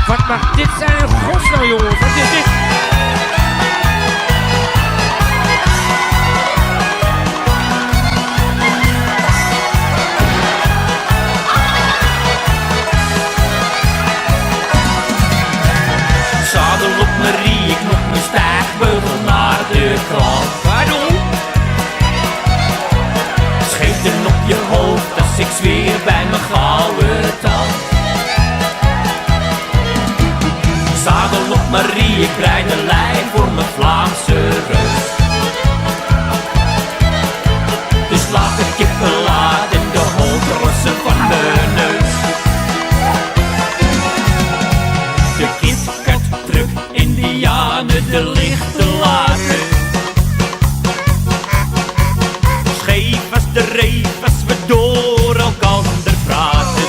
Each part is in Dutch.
Wat mag dit zijn in godsnaam, jongens? Wat is dit? Zadel op Marie, ik nog mijn stijgbeugel naar de krant. Waarom? Scheten op je hoofd als ik zweer bij mijn gouden tand. Zadel op Marie, ik breid een lijn voor mijn Vlaamse reus. Dus laat de kippen laat en de hond rossen van mijn neus. De KitKat truck, Indianen de lichten laten. Scheef als de reef als we door elkander praten.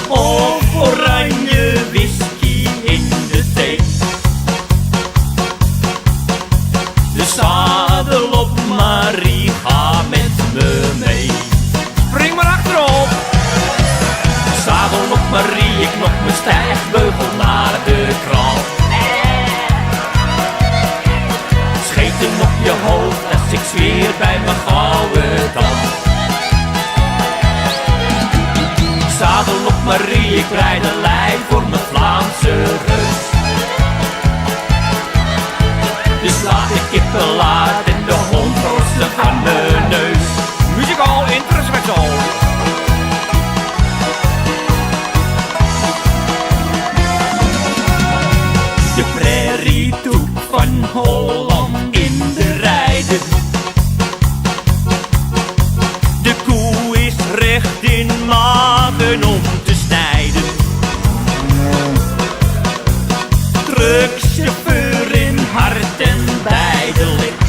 Of oranje whisky in de thee. De zadel op Marie, ga met me mee. Spring maar achterop! Zadel op Marie, ik nog mijn stijgbeugel naar de krant. Scheten op je hoofd als ik zweer bij mijn gouden tand. Zadel op Marie, ik rijd een lijn voor mijn Vlaamse reus. Dus laat de kippen laat en de hond rossen van mijn neus. Muzikaal introspectaal. De prairie toe van Holland in de rijden. De koe is recht in magen om te snijden. Truckchauffeur in hart en beidelijk.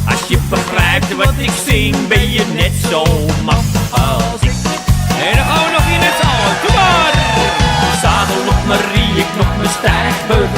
Als je begrijpt wat ik zing, ben je net zo maf als ik. En dan gaan we nog in het zalen. Kom maar! Zadel op Marie, ik nog mijn stijgbeugel